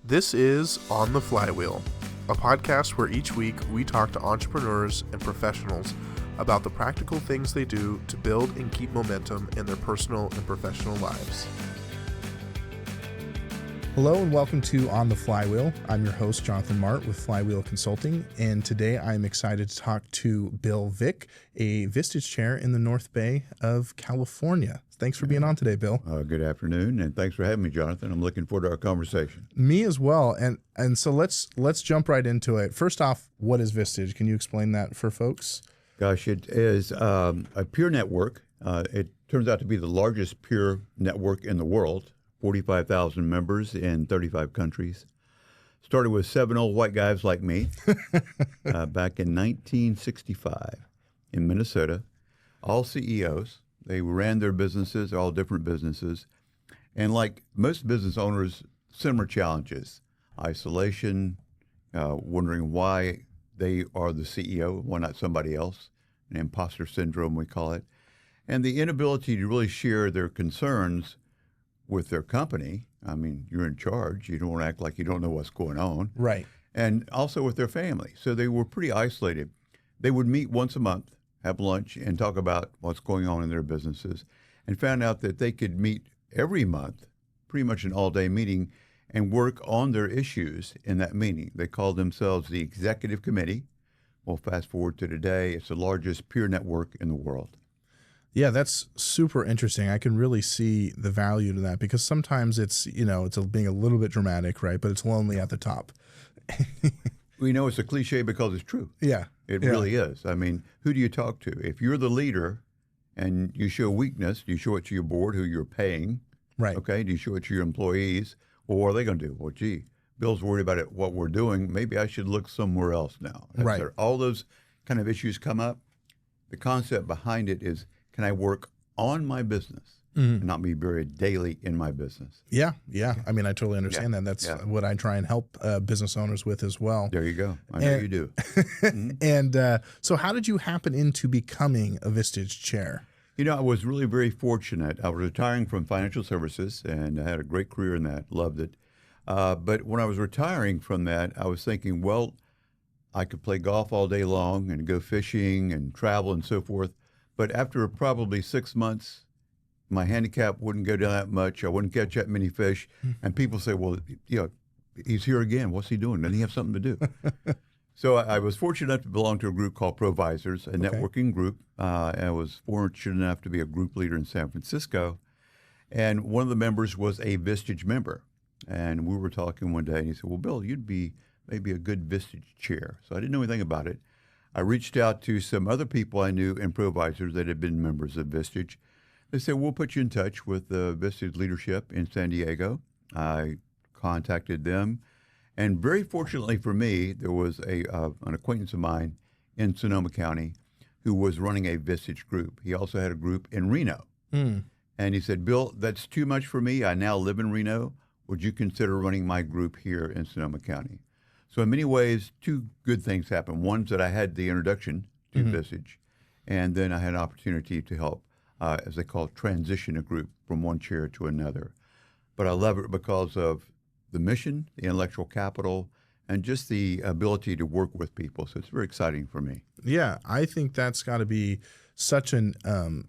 This is On the Flywheel, a podcast where each week we talk to entrepreneurs and professionals about the practical things they do to build and keep momentum in their personal and professional lives. Hello and welcome to On the Flywheel. I'm your host, Jonathan Mart with Flywheel Consulting, and today I'm excited to talk to Bill Vick, a Vistage Chair in the North Bay of California. Thanks for being on today, Bill. Good afternoon, and thanks for having me, Jonathan. I'm looking forward to our conversation. Me as well, and so let's jump right into it. First off, what is Vistage? Can you explain that for folks? Gosh, it is a peer network. It turns out to be the largest peer network in the world, 45,000 members in 35 countries. Started with 7 old white guys like me back in 1965 in Minnesota, all CEOs. They ran their businesses, all different businesses. And like most business owners, similar challenges: isolation, wondering why they are the CEO, why not somebody else, an imposter syndrome, we call it, and the inability to really share their concerns with their company. I mean, you're in charge. You don't want to act like you don't know what's going on. Right. And also with their family. So they were pretty isolated. They would meet once a month, have lunch, and talk about what's going on in their businesses, and found out that they could meet every month, pretty much an all-day meeting, and work on their issues in that meeting. They called themselves the Executive Committee. Well, fast forward to today, it's the largest peer network in the world. Yeah, that's super interesting. I can really see the value to that, because sometimes it's being a little bit dramatic, right? But it's lonely at the top. We know it's a cliche because it's true. Yeah. It really is. I mean, who do you talk to? If you're the leader and you show weakness, do you show it to your board who you're paying? Right. Okay. Do you show it to your employees? Well, what are they going to do? Well, gee, Bill's worried about it, what we're doing. Maybe I should look somewhere else now. Right. All those kind of issues come up. The concept behind it is, can I work on my business and not be buried daily in my business? Yeah. I mean, I totally understand that. That's what I try and help business owners with as well. There you go. I know you do. And so how did you happen into becoming a Vistage Chair? You know, I was really very fortunate. I was retiring from financial services, and I had a great career in that, loved it. But when I was retiring from that, I was thinking, well, I could play golf all day long and go fishing and travel and so forth. But after probably 6 months, my handicap wouldn't go down that much. I wouldn't catch that many fish. And people say, well, he's here again. What's he doing? Doesn't he have something to do? So I was fortunate enough to belong to a group called Provisors, a networking group. I was fortunate enough to be a group leader in San Francisco. And one of the members was a Vistage member. And we were talking one day, and he said, well, Bill, you'd be maybe a good Vistage Chair. So I didn't know anything about it. I reached out to some other people I knew in Provisors that had been members of Vistage. They said, we'll put you in touch with the Vistage leadership in San Diego. I contacted them. And very fortunately for me, there was an acquaintance of mine in Sonoma County who was running a Vistage group. He also had a group in Reno. And he said, Bill, that's too much for me. I now live in Reno. Would you consider running my group here in Sonoma County? So in many ways, two good things happened. One's that I had the introduction to Vistage, and then I had an opportunity to help, as they call it, transition a group from one chair to another. But I love it because of the mission, the intellectual capital, and just the ability to work with people. So it's very exciting for me. Yeah, I think that's got to be such an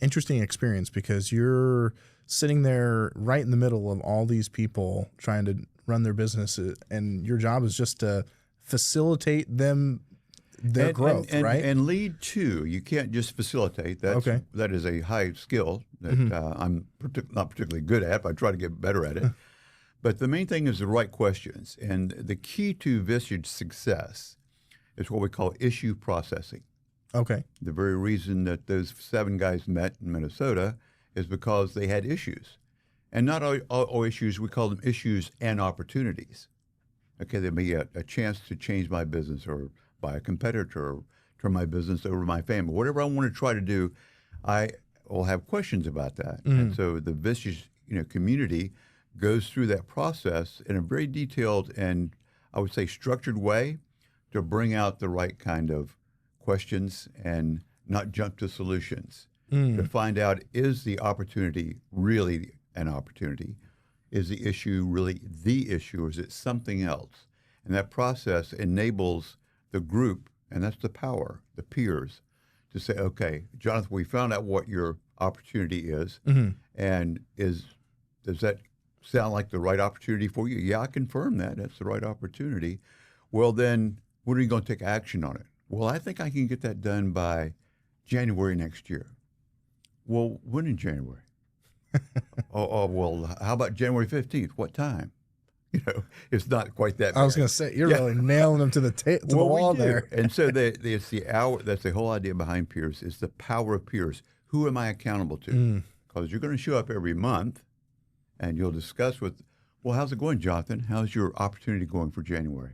interesting experience, because you're sitting there right in the middle of all these people trying to run their business, and your job is just to facilitate their growth, right? And lead too. You can't just facilitate. That is a high skill that I'm not particularly good at, but I try to get better at it. But the main thing is the right questions. And the key to Vistage success is what we call issue processing. Okay. The very reason that those 7 guys met in Minnesota is because they had issues. And not all issues, we call them issues and opportunities. Okay, there may be a chance to change my business or buy a competitor or turn my business over to my family. Whatever I want to try to do, I will have questions about that. And so the Vistage community goes through that process in a very detailed and, I would say, structured way to bring out the right kind of questions and not jump to solutions. To find out, is the opportunity really an opportunity? is the issue really the issue, or is it something else? And that process enables the group, and that's the power, the peers, to say, okay, Jonathan, we found out what your opportunity is, and does that sound like the right opportunity for you? Yeah, I confirm that. That's the right opportunity. Well, then, when are you going to take action on it? Well, I think I can get that done by January next year. Well, when in January? Well, how about January 15th? What time? It's not quite that bad. I was going to say, you're really nailing them to the wall there. And so it's the hour. That's the whole idea behind peers, is the power of peers. Who am I accountable to? Because you're going to show up every month, and you'll discuss well, how's it going, Jonathan? How's your opportunity going for January?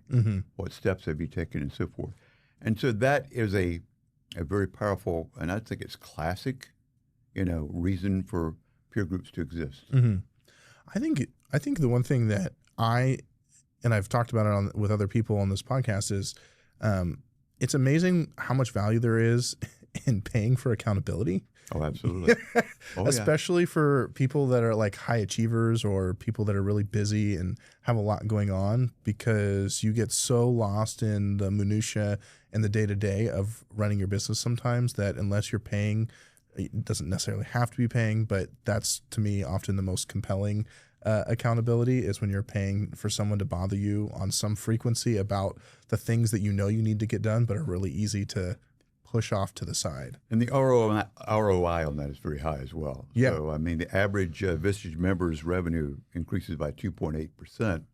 What steps have you taken, and so forth? And so that is a very powerful, and I think it's classic, reason for peer groups to exist. I think the one thing that I've talked about it with other people on this podcast is it's amazing how much value there is in paying for accountability. Oh, absolutely. Especially for people that are like high achievers or people that are really busy and have a lot going on, because you get so lost in the minutia and the day-to-day of running your business sometimes that unless you're paying, it doesn't necessarily have to be paying, but that's to me often the most compelling accountability, is when you're paying for someone to bother you on some frequency about the things that you need to get done but are really easy to push off to the side. And the ROI on that is very high as well. Yeah. So, I mean, the average Vistage members' revenue increases by 2.8%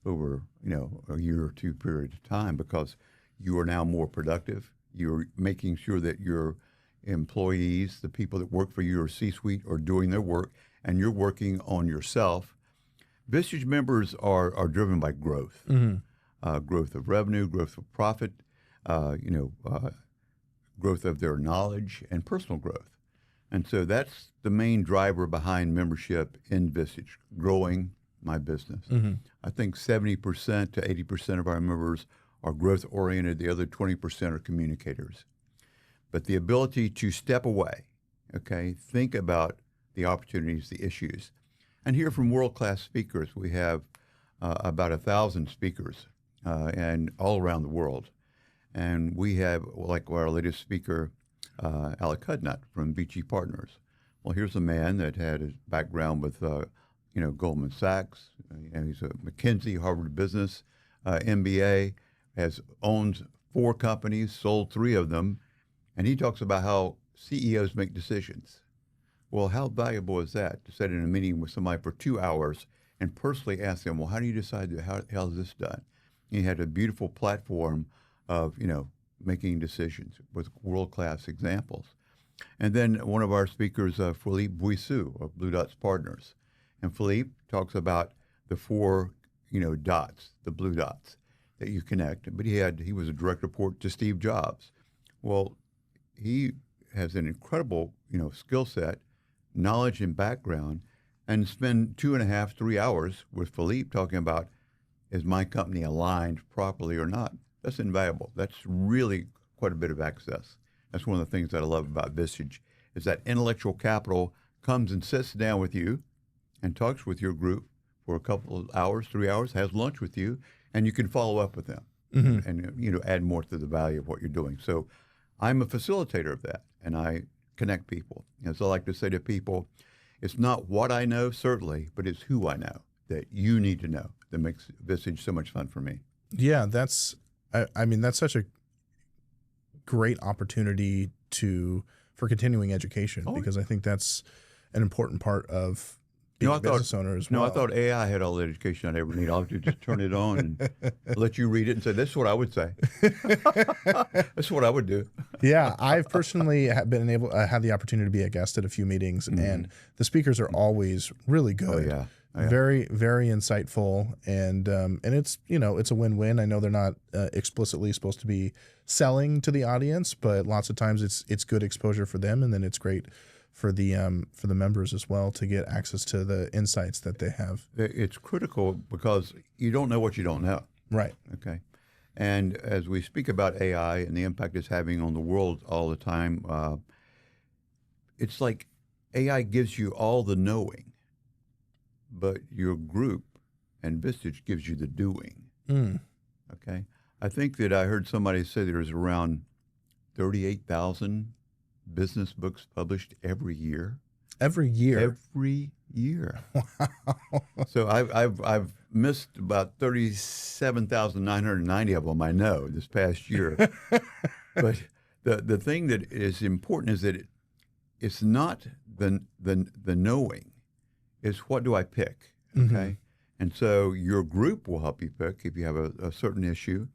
over, a year or two period of time, because you are now more productive. You're making sure that your employees, the people that work for your C-suite, are doing their work, and you're working on yourself. Vistage members are driven by growth, growth of revenue, growth of profit, growth of their knowledge, and personal growth. And so that's the main driver behind membership in Vistage, growing my business. I think 70% to 80% of our members are growth-oriented. The other 20% are communicators. But the ability to step away, think about the opportunities, the issues, and hear from world-class speakers. We have about 1,000 speakers and all around the world. And we have, like our latest speaker, Alec Hudnut from BG Partners. Well, here's a man that had a background with, Goldman Sachs. And he's a McKinsey, Harvard Business, MBA, owns 4 companies, sold 3 of them. And he talks about how CEOs make decisions. Well, how valuable is that, to sit in a meeting with somebody for 2 hours and personally ask them, well, how do you decide how is this done? And he had a beautiful platform of, making decisions with world-class examples. And then one of our speakers, Philippe Buissou of Blue Dots Partners. And Philippe talks about the 4, dots, the blue dots that you connect. But he was a direct report to Steve Jobs. Well, he has an incredible, skill set, knowledge and background, and spend 2.5, 3 hours with Philippe talking about, is my company aligned properly or not? That's invaluable. That's really quite a bit of access. That's one of the things that I love about Vistage, is that intellectual capital comes and sits down with you and talks with your group for a couple of hours, 3 hours, has lunch with you, and you can follow up with them and add more to the value of what you're doing. So I'm a facilitator of that, and I connect people. And so I like to say to people, it's not what I know, certainly, but it's who I know that you need to know that makes Vistage so much fun for me. Yeah, that's such a great opportunity for continuing education, because I think that's an important part of being a business owner as well. No, I thought AI had all the education I'd ever need. I'll just turn it on and let you read it and say, this is what I would say. That's what I would do. Yeah, I've personally had the opportunity to be a guest at a few meetings, and the speakers are always really good. Oh, yeah. Very, very insightful, and it's it's a win-win. I know they're not explicitly supposed to be selling to the audience, but lots of times it's good exposure for them, and then it's great for the members as well to get access to the insights that they have. It's critical because you don't know what you don't know. Right. Okay. And as we speak about AI and the impact it's having on the world all the time, it's like AI gives you all the knowing, but your group and Vistage gives you the doing. Mm. Okay. I think that I heard somebody say there's around 38,000 business books published every year. Every year. Every year. Wow. So I've missed about 37,990 of them. I know this past year. But the thing that is important is that it's not the knowing. It's what do I pick? Okay. Mm-hmm. And so your group will help you pick if you have a certain issue.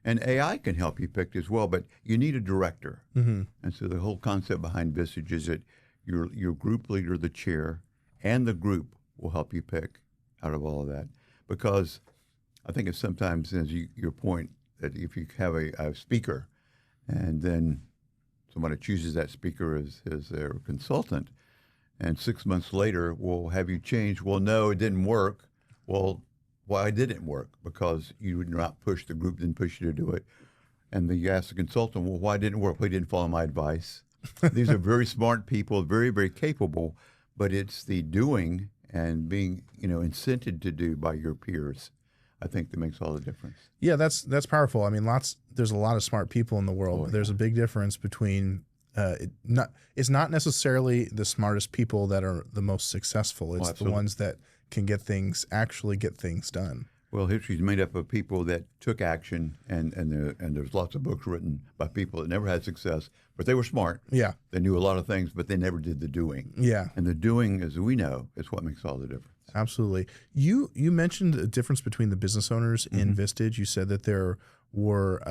And AI can help you pick as well, but you need a director. Mm-hmm. And so the whole concept behind Vistage is that your group leader, the chair, and the group will help you pick out of all of that. Because I think it's sometimes, as your point, that if you have a speaker and then somebody chooses that speaker as their consultant, and 6 months later will have you change, well, no, it didn't work. Well, why didn't it work? Because you did not push, the group didn't push you to do it. And then you ask the consultant, well, why didn't it work? Well, he didn't follow my advice. These are very smart people, very, very capable, but it's the doing and being, incented to do by your peers, I think, that makes all the difference. Yeah, that's powerful. I mean, there's a lot of smart people in the world, Oh, but there's a big difference between it's not necessarily the smartest people that are the most successful. It's the ones that can actually get things done. Well, history is made up of people that took action, and there's lots of books written by people that never had success, but they were smart. Yeah. They knew a lot of things, but they never did the doing. Yeah. And the doing, as we know, is what makes all the difference. Absolutely. You mentioned a difference between the business owners in Vistage. You said that there were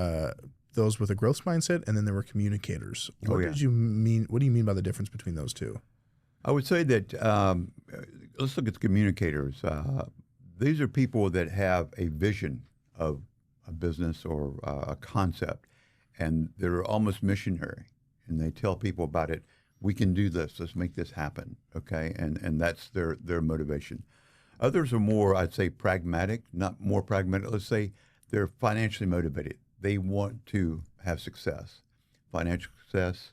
those with a growth mindset, and then there were communicators. What did you mean? What do you mean by the difference between those two? I would say that let's look at the communicators. These are people that have a vision of a business or a concept, and they're almost missionary, and they tell people about it. We can do this. Let's make this happen. Okay, and that's their motivation. Others are more, I'd say, pragmatic, not more pragmatic. Let's say they're financially motivated. They want to have success, financial success,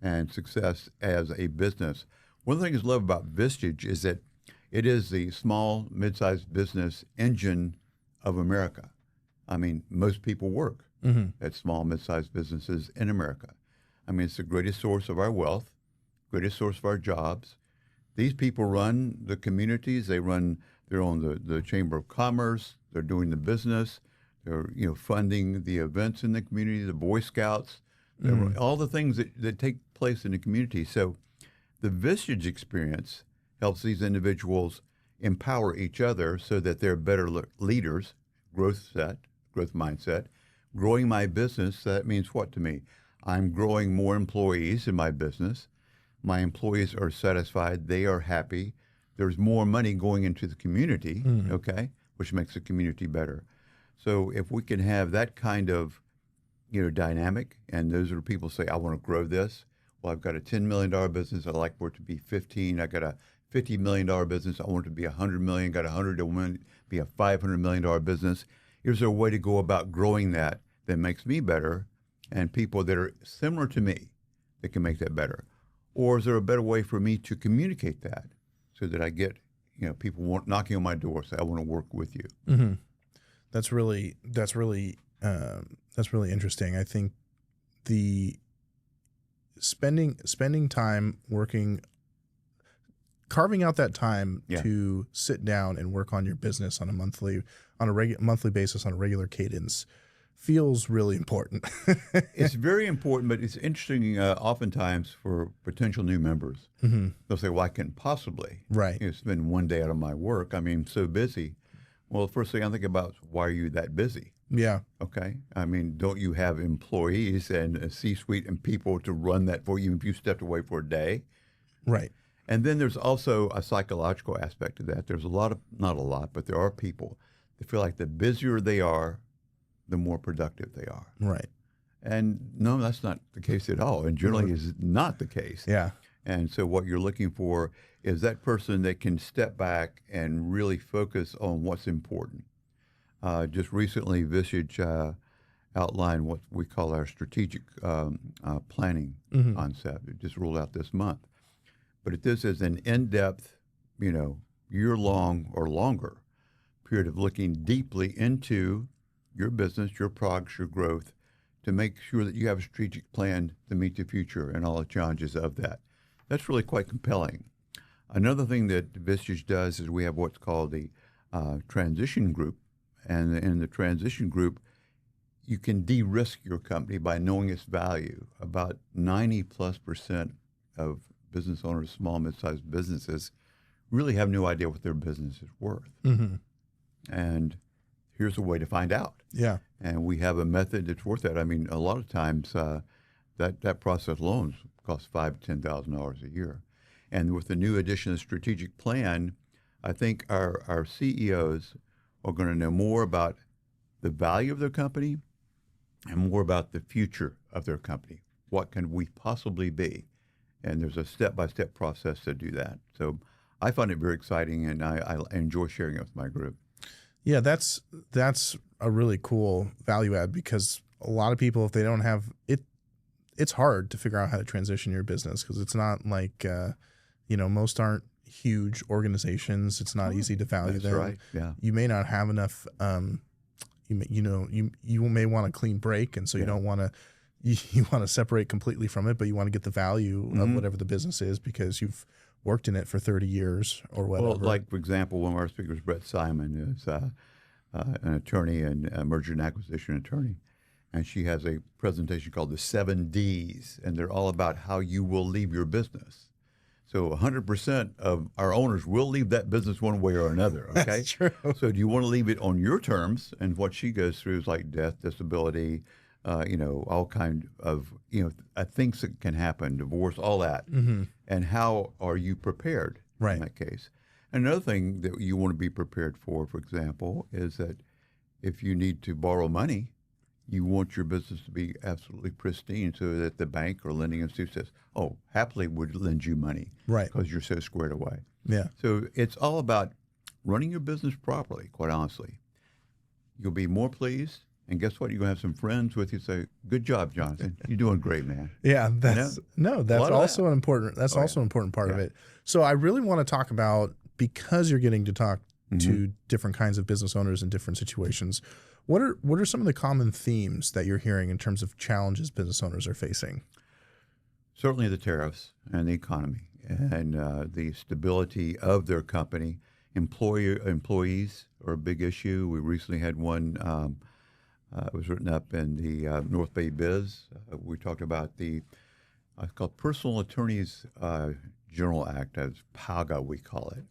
and success as a business. One of the things I love about Vistage is that it is the small, mid-sized business engine of America. I mean, most people work at small, mid-sized businesses in America. I mean, it's the greatest source of our wealth, greatest source of our jobs. These people run the communities. They're on the Chamber of Commerce. They're doing the business. They're funding the events in the community, the Boy Scouts, all the things that take place in the community. So the Vistage experience helps these individuals empower each other so that they're better leaders, growth mindset. Growing my business, that means what to me? I'm growing more employees in my business. My employees are satisfied. They are happy. There's more money going into the community, okay, which makes the community better. So if we can have that kind of, dynamic, and those are people say, I want to grow this. Well, I've got a $10 million business. I'd like for it to be 15. I got a $50 million business. I want it to be 100 million. Got 100 to want it to be a $500 million business. Is there a way to go about growing that makes me better, and people that are similar to me that can make that better? Or is there a better way for me to communicate that so that I get, people knocking on my door, say, I want to work with you. Mm-hmm. That's really interesting. I think the spending time working, carving out that time to sit down and work on your business on a monthly basis, on a regular cadence, feels really important. It's very important, but it's interesting oftentimes for potential new members. They'll say, well, I can't possibly spend one day out of my work. I mean, so busy. Well, the first thing I think about is, why are you that busy? Yeah. Okay. I mean, don't you have employees and a C-suite and people to run that for you if you stepped away for a day? Right. And then there's also a psychological aspect to that. There's not a lot, but there are people that feel like the busier they are, the more productive they are. Right. And no, that's not the case at all. And generally is not the case. Yeah. And so what you're looking for is that person that can step back and really focus on what's important. Just recently, Vistage outlined what we call our strategic planning concept. It just rolled out this month. But this is an in-depth, year-long or longer period of looking deeply into your business, your products, your growth, to make sure that you have a strategic plan to meet the future and all the challenges of that. That's really quite compelling. Another thing that Vistage does is we have what's called the transition group. And in the transition group, you can de-risk your company by knowing its value. About 90+% of business owners, small, mid-sized businesses, really have no idea what their business is worth. Mm-hmm. And here's a way to find out. Yeah. And we have a method that's worth that. I mean, a lot of times that process alone costs $5,000 to $10,000 a year. And with the new addition of strategic plan, I think our CEOs are going to know more about the value of their company and more about the future of their company. What can we possibly be? And there's a step-by-step process to do that. So I find it very exciting, and I enjoy sharing it with my group. Yeah, that's a really cool value add, because a lot of people, if they don't have it, it's hard to figure out how to transition your business, because it's not like, most aren't huge organizations. It's not easy to value That's them. right. Yeah. You may not have enough. You may want a clean break, and so you don't want to. You want to separate completely from it, but you want to get the value of whatever the business is because you've worked in it for 30 years or whatever. Well, like, for example, one of our speakers, Brett Simon, is an attorney and a merger and acquisition attorney. And she has a presentation called the 7 Ds, and they're all about how you will leave your business. So 100% of our owners will leave that business one way or another, okay? That's true. So do you want to leave it on your terms? And what she goes through is like death, disability, all kind of, things that can happen, divorce, all that. Mm-hmm. And how are you prepared Right. in that case? Another thing that you want to be prepared for example, is that if you need to borrow money, you want your business to be absolutely pristine so that the bank or lending institute says, oh, happily would lend you money. Right. Because you're so squared away. Yeah. So it's all about running your business properly, quite honestly. You'll be more pleased. And guess what? You're going to have some friends with you say, good job, Jonathan. You're doing great, man. Yeah, that's also an important part of it. So I really want to talk about, because you're getting to talk to different kinds of business owners in different situations, what are some of the common themes that you're hearing in terms of challenges business owners are facing? Certainly the tariffs and the economy and the stability of their company. Employees are a big issue. We recently had one. It was written up in the North Bay Biz. We talked about it's called Personal Attorneys General Act, as PAGA we call it.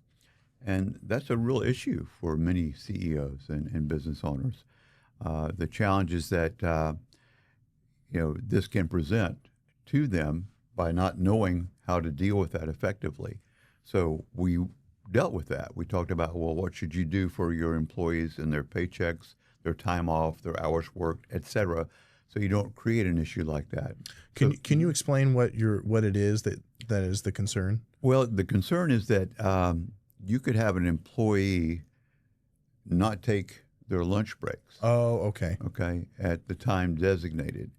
And that's a real issue for many CEOs and business owners. The challenges that this can present to them by not knowing how to deal with that effectively. So we dealt with that. We talked about, well, what should you do for your employees and their paychecks, their time off, their hours worked, et cetera, so you don't create an issue like that. Can you explain what it is that is the concern? Well, the concern is that you could have an employee not take their lunch breaks. Oh, okay. Okay, at the time designated,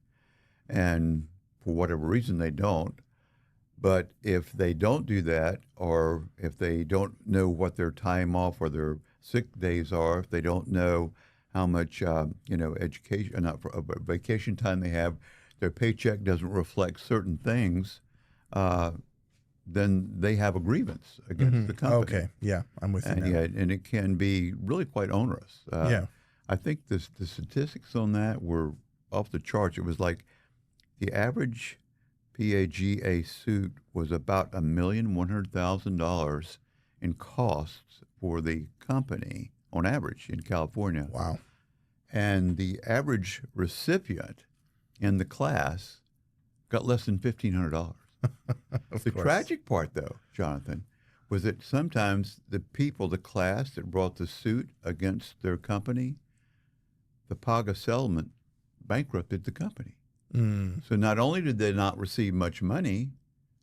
and for whatever reason they don't. But if they don't do that, or if they don't know what their time off or their sick days are, if they don't know how much education, not for vacation time they have, their paycheck doesn't reflect certain things, then they have a grievance against the company. Okay, yeah, I'm with you now. And it can be really quite onerous. I think the statistics on that were off the charts. It was like the average PAGA suit was about $1,100,000 in costs for the company on average in California. Wow. And the average recipient in the class got less than $1,500. The tragic part, though, Jonathan, was that sometimes the class that brought the suit against their company, the PAGA settlement bankrupted the company. So not only did they not receive much money,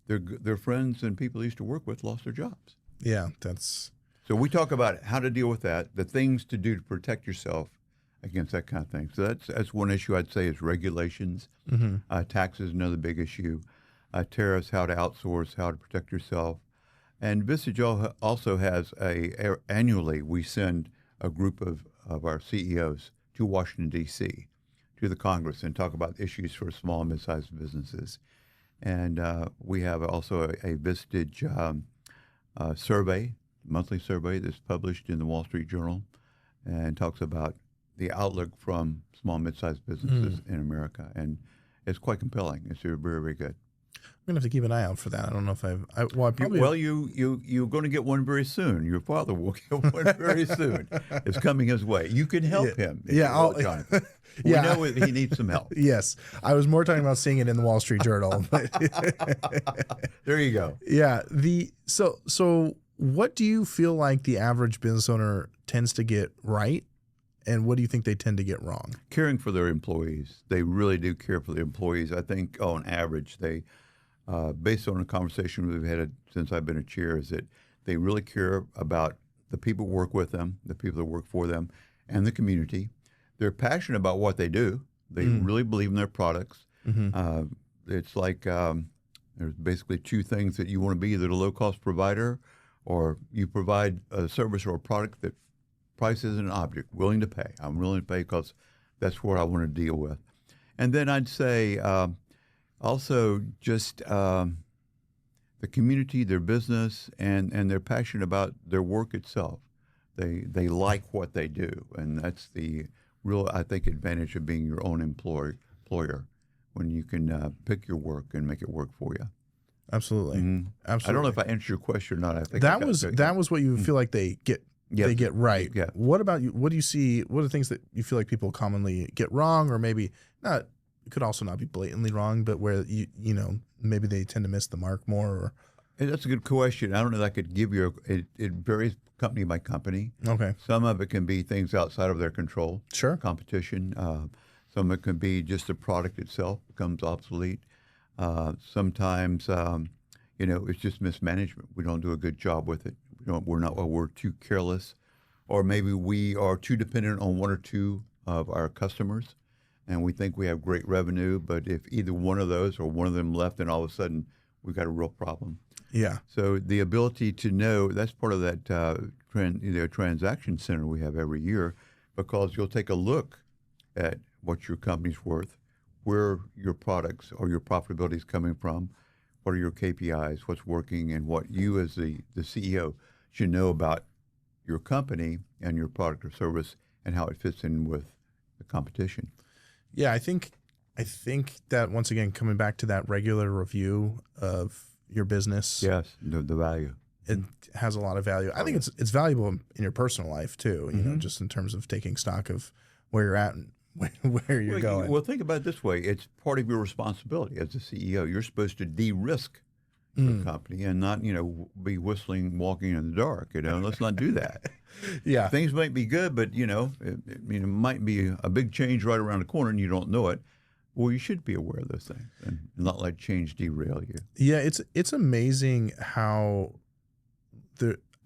their friends and people they used to work with lost their jobs. Yeah, that's... So we talk about how to deal with that, the things to do to protect yourself against that kind of thing. So that's one issue I'd say is regulations. Taxes, another big issue. Tariffs, how to outsource, how to protect yourself. And Vistage also has annually we send a group of our CEOs to Washington, D.C., to the Congress and talk about issues for small and mid-sized businesses. And we have also a Vistage survey, monthly survey that's published in the Wall Street Journal and talks about the outlook from small and mid-sized businesses in America. And it's quite compelling. It's very, very good. I'm gonna have to keep an eye out for that. I don't know if I probably. You're going to get one very soon. Your father will get one very soon. It's coming his way. You can help him. Jonathan. We know he needs some help. Yes, I was more talking about seeing it in the Wall Street Journal. There you go. Yeah. So what do you feel like the average business owner tends to get right, and what do you think they tend to get wrong? Caring for their employees. They really do care for their employees. I think on average they. Based on a conversation we've had since I've been a chair, is that they really care about the people who work with them, the people that work for them, and the community. They're passionate about what they do. They really believe in their products. It's like there's basically two things that you want to be, either a low-cost provider or you provide a service or a product that price isn't an object, willing to pay. I'm willing to pay because that's what I want to deal with. And then I'd say also just the community, their business, and they're passionate about their work itself. They like what they do, and that's the real, I think, advantage of being your own employer when you can pick your work and make it work for you. Absolutely. Absolutely. I don't know if I answered your question or not. I think that was what you feel like they get. They get right. Yeah. What about you? What do you see? What are the things that you feel like people commonly get wrong, or maybe not? It could also not be blatantly wrong, but where you know maybe they tend to miss the mark more. Or that's a good question. I don't know that I could give you. It varies company by company. Okay. Some of it can be things outside of their control. Sure. Competition. Some of it can be just the product itself becomes obsolete. Sometimes it's just mismanagement. We don't do a good job with it. We're too careless, or maybe we are too dependent on one or two of our customers. And we think we have great revenue, but if either one of those or one of them left, then all of a sudden we've got a real problem. Yeah. So the ability to know, that's part of that transaction center we have every year, because you'll take a look at what your company's worth, where your products or your profitability is coming from, what are your KPIs, what's working, and what you as the CEO should know about your company and your product or service and how it fits in with the competition. Yeah, I think that once again, coming back to that regular review of your business, yes, the value, it has a lot of value. I think it's valuable in your personal life too. You know, just in terms of taking stock of where you're at and where you're going. Well, think about it this way: it's part of your responsibility as a CEO. You're supposed to de-risk the company and not, be whistling, walking in the dark. Let's not do that. Yeah, things might be good, but it might be a big change right around the corner, and you don't know it. Well, you should be aware of those things and not let change derail you. Yeah, it's amazing how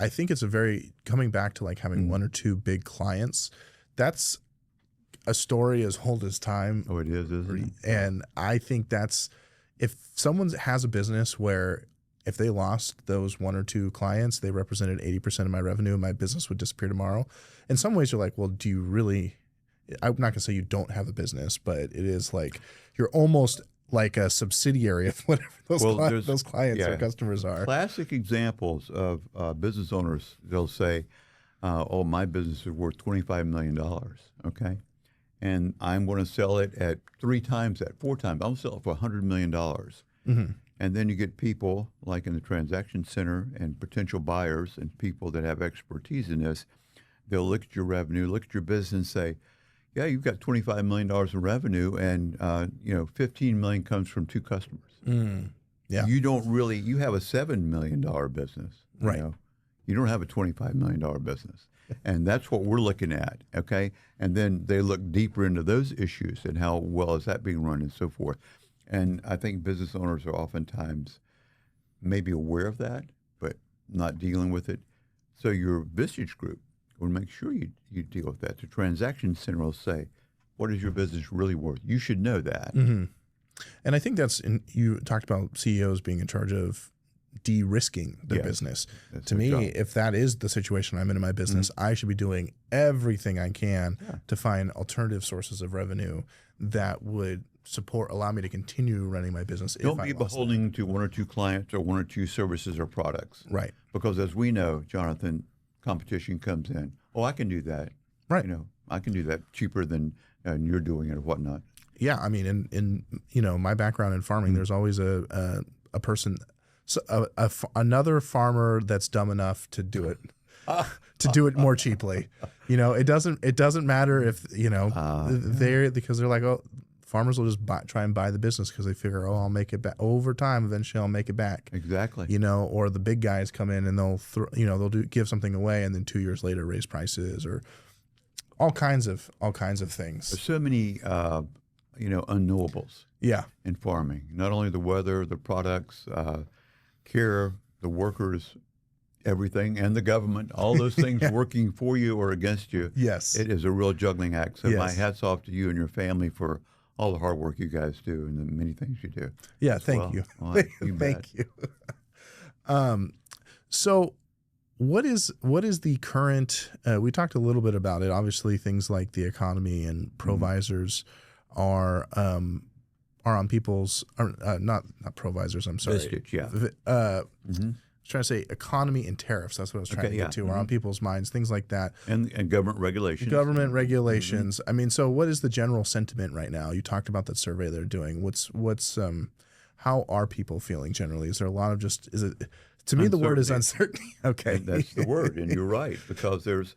I think it's coming back to like having one or two big clients. That's a story as old as time. Oh, it is, isn't it? And I think that's, if someone has a business where if they lost those one or two clients, they represented 80% of my revenue and my business would disappear tomorrow. In some ways you're like, well, do you really, I'm not gonna say you don't have a business, but it is like, you're almost like a subsidiary of whatever those clients or customers are. Classic examples of business owners, they'll say, oh, my business is worth $25 million, okay? And I'm going to sell it at 3 times that, 4 times. I'm going to sell it for $100 million. And then you get people like in the transaction center and potential buyers and people that have expertise in this. They'll look at your revenue, look at your business and say, yeah, you've got $25 million in revenue and, $15 million comes from 2 customers. Yeah. You have a $7 million business. Right. You don't have a $25 million business. And that's what we're looking at, okay? And then they look deeper into those issues and how well is that being run and so forth. And I think business owners are oftentimes maybe aware of that, but not dealing with it. So your Vistage group will make sure you deal with that. The transaction center will say, what is your business really worth? You should know that. And I think you talked about CEOs being in charge of de-risking their Yes, business. that's To their me, job. if that is the situation I'm in my business, I should be doing everything I can to find alternative sources of revenue that would allow me to continue running my business. Don't if I be lost beholden to one or two clients or one or two services or products. that. Right. Because as we know, Jonathan, competition comes in. Oh, I can do that. Right. I can do that cheaper than you're doing it or whatnot. Yeah, I mean, in my background in farming, there's always a person, another farmer that's dumb enough to do it, to do it more cheaply. It doesn't matter if because they're like, oh, farmers will just try and buy the business because they figure, oh, I'll make it back over time. Eventually, I'll make it back. Exactly. Or the big guys come in and they'll give something away and then 2 years later raise prices or all kinds of things. There's so many unknowables. Yeah. In farming, not only the weather, the products, care, the workers, everything, and the government, all those things working for you or against you. Yes. It is a real juggling act. So Yes. my hat's off to you and your family for all the hard work you guys do and the many things you do. Yeah, as thank well. you. Well, you bet. Thank you. So what is the current, we talked a little bit about it. Obviously things like the economy and provisors are on people's, not provisors, I'm sorry. Vistage, yeah. I was trying to say economy and tariffs. That's what I was trying to get to. Are on people's minds, things like that. And government regulations. Government regulations. I mean, so what is the general sentiment right now? You talked about that survey they're doing. How are people feeling generally? Is there a lot of to me, the word is uncertainty. Okay. And that's the word, and you're right, because there's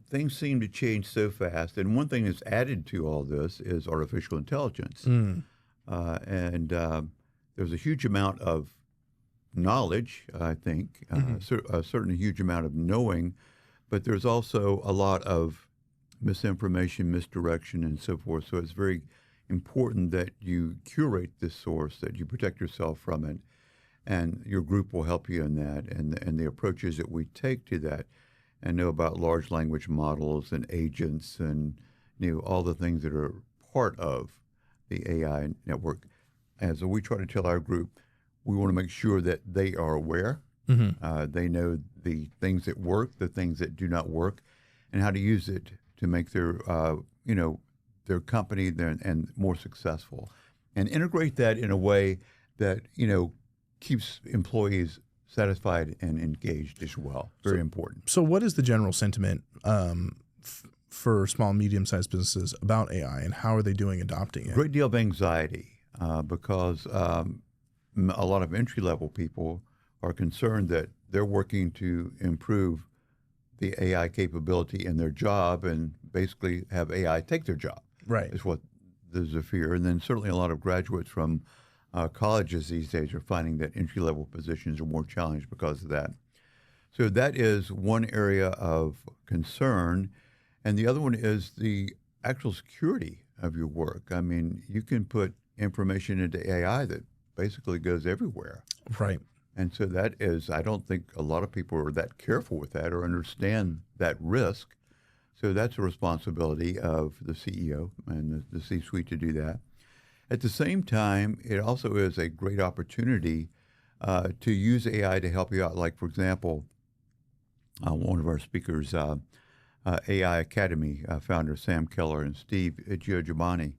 things seem to change so fast. And one thing that's added to all this is artificial intelligence. And there's a huge amount of knowledge, I think, certainly a huge amount of knowing, but there's also a lot of misinformation, misdirection, and so forth. So it's very important that you curate this source, that you protect yourself from it, and your group will help you in that, and the approaches that we take to that, and know about large language models and agents and all the things that are part of the AI network. As we try to tell our group, we want to make sure that they are aware. They know the things that work, the things that do not work, and how to use it to make their company and more successful, and integrate that in a way that keeps employees satisfied and engaged as well. Very important. So what is the general sentiment for small and medium-sized businesses about AI, and how are they doing adopting it? Great deal of anxiety because a lot of entry-level people are concerned that they're working to improve the AI capability in their job and basically have AI take their job. Right. Is what there's a fear. And then certainly a lot of graduates from colleges these days are finding that entry-level positions are more challenged because of that. So that is one area of concern. And the other one is the actual security of your work. I mean, you can put information into AI that basically goes everywhere. Right. And so that is, I don't think a lot of people are that careful with that or understand that risk. So that's a responsibility of the CEO and the C-suite to do that. At the same time, it also is a great opportunity to use AI to help you out. Like, for example, one of our speakers, AI Academy founder Sam Keller and Steve Giovanni,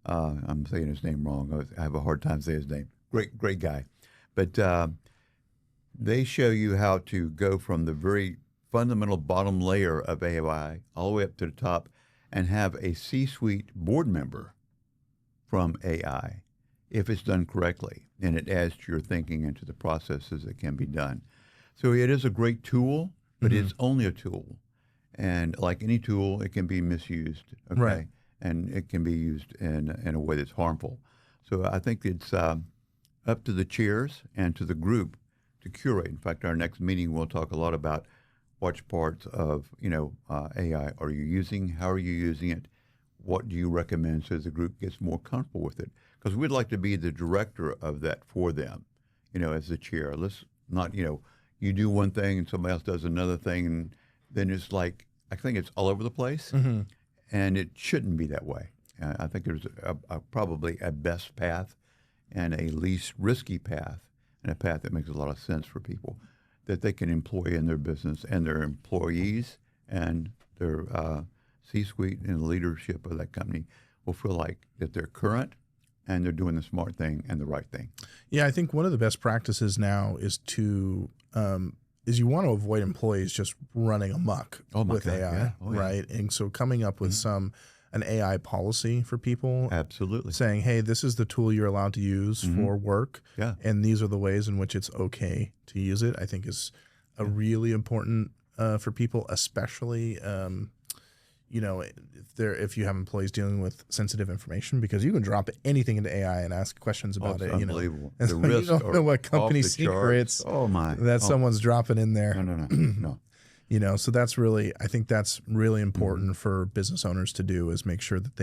I'm saying his name wrong. I have a hard time saying his name. Great guy. But they show you how to go from the very fundamental bottom layer of AI all the way up to the top and have a C-suite board member from AI if it's done correctly, and it adds to your thinking and to the processes that can be done. So it is a great tool, but it's only a tool. And like any tool, it can be misused, okay? Right. And it can be used in a way that's harmful. So I think it's up to the chairs and to the group to curate. In fact, our next meeting, we'll talk a lot about which parts of AI are you using, how are you using it, what do you recommend so the group gets more comfortable with it? Because we'd like to be the director of that for them, as the chair. Let's not, you do one thing and somebody else does another thing, and then it's like, I think it's all over the place, and it shouldn't be that way. I think there's probably a best path and a least risky path, and a path that makes a lot of sense for people that they can employ in their business, and their employees and their C-suite and leadership of that company will feel like that they're current and they're doing the smart thing and the right thing. Yeah, I think one of the best practices now is to is you want to avoid employees just running amok with AI, yeah. right? And so coming up with an AI policy for people, Absolutely. saying, hey, this is the tool you're allowed to use for work, and these are the ways in which it's okay to use it, I think is a really important for people, especially if you have employees dealing with sensitive information, because you can drop anything into AI and ask questions about it. Unbelievable. And The so risks you don't know what company off the secrets charts. that someone's dropping in there. No. So I think that's really important for business owners to do, is make sure that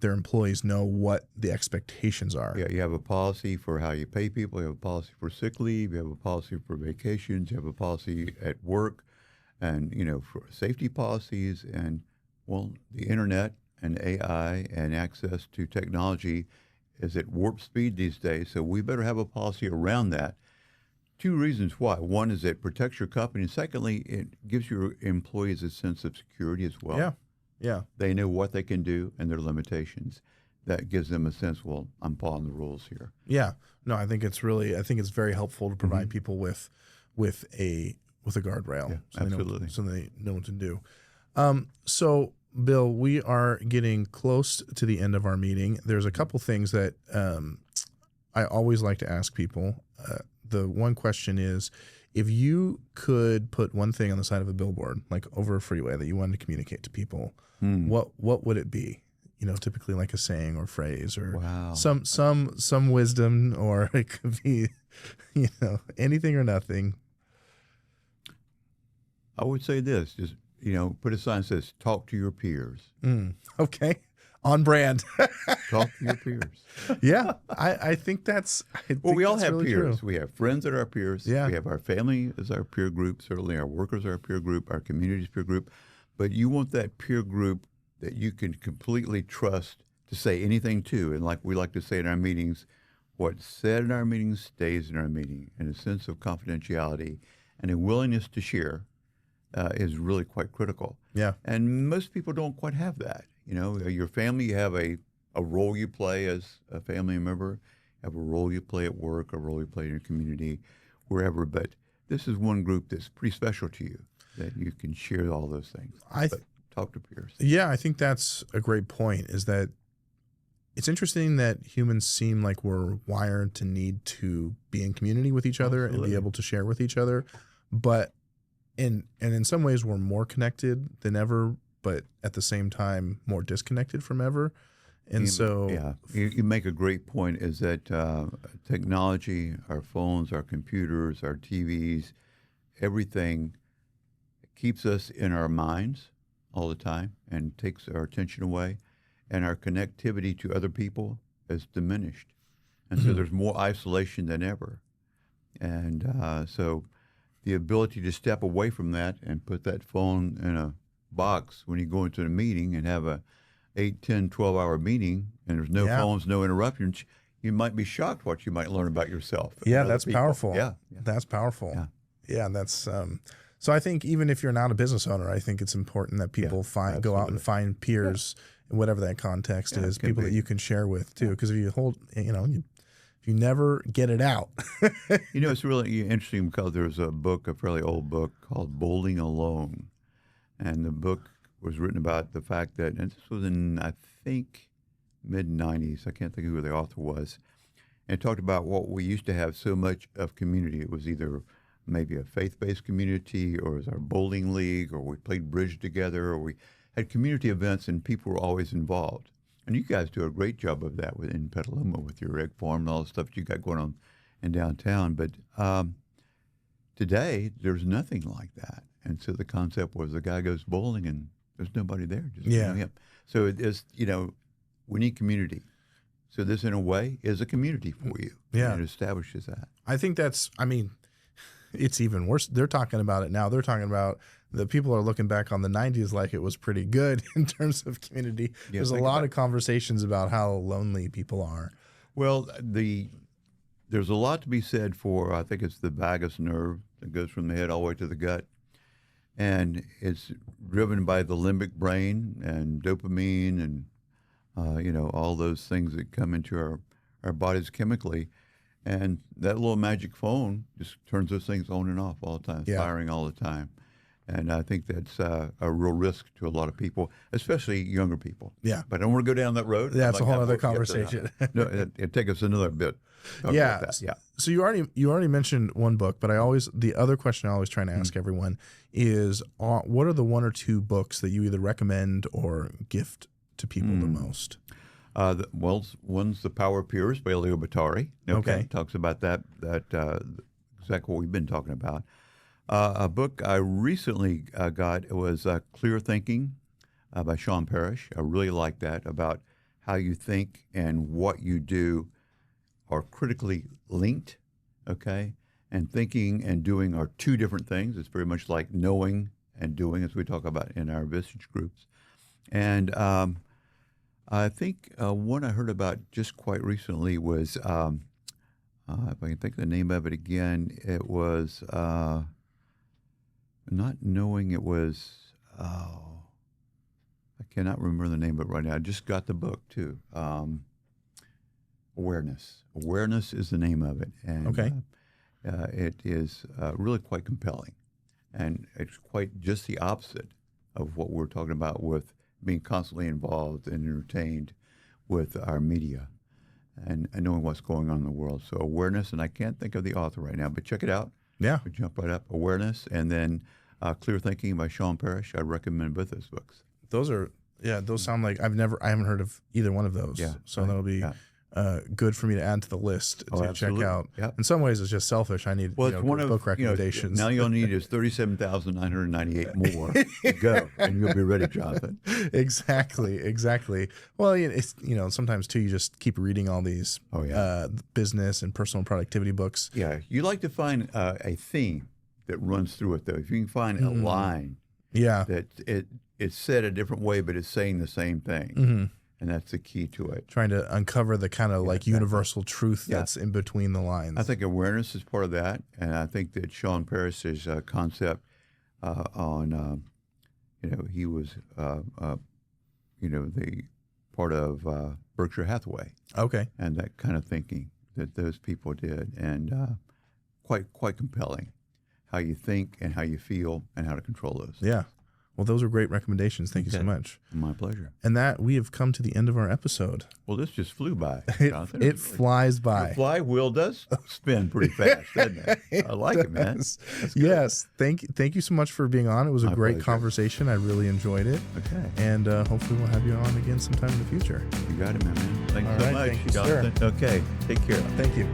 their employees know what the expectations are. Yeah, you have a policy for how you pay people. You have a policy for sick leave. You have a policy for vacations. You have a policy at work, and for safety policies. And the internet and AI and access to technology is at warp speed these days. So we better have a policy around that. Two reasons why. One is it protects your company, and secondly, it gives your employees a sense of security as well. Yeah. They know what they can do and their limitations. That gives them a sense, I'm following the rules here. Yeah. No, I think it's very helpful to provide people with a guardrail. Yeah, absolutely. So they know what to do. So Bill, we are getting close to the end of our meeting. There's a couple things that I always like to ask people. The one question is, if you could put one thing on the side of a billboard, like over a freeway, that you wanted to communicate to people, what would it be? Typically like a saying or phrase, or some wisdom, or it could be, anything or nothing. I would say this: just put a sign that says "Talk to your peers." Okay, on brand. Talk to your peers. Yeah, I think that's. We all have really peers. True. We have friends that are our peers. Yeah. We have our family as our peer group. Certainly, our workers are our peer group. Our community's peer group. But you want that peer group that you can completely trust to say anything to. And like we like to say in our meetings, what's said in our meetings stays in our meeting. And a sense of confidentiality and a willingness to share is really quite critical. Yeah. And most people don't quite have that. Your family, you have a role you play as a family member, you have a role you play at work, a role you play in your community, wherever. But this is one group that's pretty special to you, that you can share all those things. Talk to peers. Yeah, I think that's a great point, is that it's interesting that humans seem like we're wired to need to be in community with each other and be able to share with each other. But in some ways we're more connected than ever, but at the same time more disconnected from ever. And you make a great point, is that technology, our phones, our computers, our TVs, everything keeps us in our minds all the time and takes our attention away, and our connectivity to other people is diminished. And so there's more isolation than ever. And so the ability to step away from that and put that phone in a box when you go into a meeting and have a 8, 10, 12-hour meeting, and there's no phones, no interruptions, you might be shocked what you might learn about yourself. Yeah, that's powerful. Yeah. That's powerful. Yeah, that's so I think even if you're not a business owner, I think it's important that people go out and find peers in whatever that context is, people that you can share with too. Because if you if you never get it out. It's really interesting, because there's a fairly old book called Bowling Alone. And the book was written about the fact that, and this was in, I think, mid-90s. I can't think of who the author was. And it talked about what we used to have so much of community. It was either maybe a faith-based community, or it was our bowling league, or we played bridge together, or we had community events and people were always involved. And you guys do a great job of that in Petaluma with your egg farm and all the stuff that you got going on in downtown. But today, there's nothing like that. And so the concept was the guy goes bowling and there's nobody there. Just him. So it is, we need community. So this, in a way, is a community for you. Yeah. And it establishes that. I think it's even worse. They're talking about it now. They're talking about the people are looking back on the 90s like it was pretty good in terms of community. There's a lot of conversations about how lonely people are. Well, the there's a lot to be said for, I think it's the vagus nerve that goes from the head all the way to the gut. And it's driven by the limbic brain and dopamine and, all those things that come into our bodies chemically. And that little magic phone just turns those things on and off all the time, firing all the time. And I think that's a real risk to a lot of people, especially younger people. Yeah. But I don't want to go down that road. That's a whole other conversation. No, it'd take us another bit. Yeah. Yeah. So you already mentioned one book, but the other question I always try to ask everyone is, what are the one or two books that you either recommend or gift to people the most? One's The Power of Peers by Leo Batari. Okay. Talks about that exactly what we've been talking about. A book I recently got was Clear Thinking by Sean Parrish. I really like that, about how you think and what you do are critically linked, okay? And thinking and doing are two different things. It's very much like knowing and doing, as we talk about in our Vistage groups. And I think one I heard about just quite recently was, if I can think of the name of it again, it was not knowing, it was, I cannot remember the name of it right now. I just got the book too. Awareness. Awareness is the name of it. And it is really quite compelling. And it's quite just the opposite of what we're talking about with being constantly involved and entertained with our media and knowing what's going on in the world. So Awareness, and I can't think of the author right now, but check it out. Yeah. We jump right up. Awareness, and then Clear Thinking by Sean Parrish. I recommend both those books. Those sound like I haven't heard of either one of those. Yeah. So that'll be good for me to add to the list to check out. Yep. In some ways, it's just selfish. I need book recommendations. Now you'll need is 37,998 more to go, and you'll be ready, Jonathan. Exactly. Well, it's sometimes too, you just keep reading all these business and personal productivity books. Yeah, you like to find a theme that runs through it, though. If you can find a line, that it's said a different way, but it's saying the same thing. Mm-hmm. And that's the key to it. Trying to uncover the kind of universal truth that's in between the lines. I think awareness is part of that. And I think that Sean Parrish's concept on, he was, the part of Berkshire Hathaway. Okay. And that kind of thinking that those people did. And quite compelling, how you think and how you feel and how to control those. Yeah. Well, those are great recommendations. Thank you so much. My pleasure. And that we have come to the end of our episode. Well, this just flew by, Jonathan. It flies by. The flywheel does spin pretty fast, doesn't it? I like it, man. Yes. Thank you so much for being on. It was a great conversation. I really enjoyed it. Okay. And hopefully we'll have you on again sometime in the future. You got it, man. Thanks so much, Thank you, Jonathan. sir. Okay. Take care. Thank you.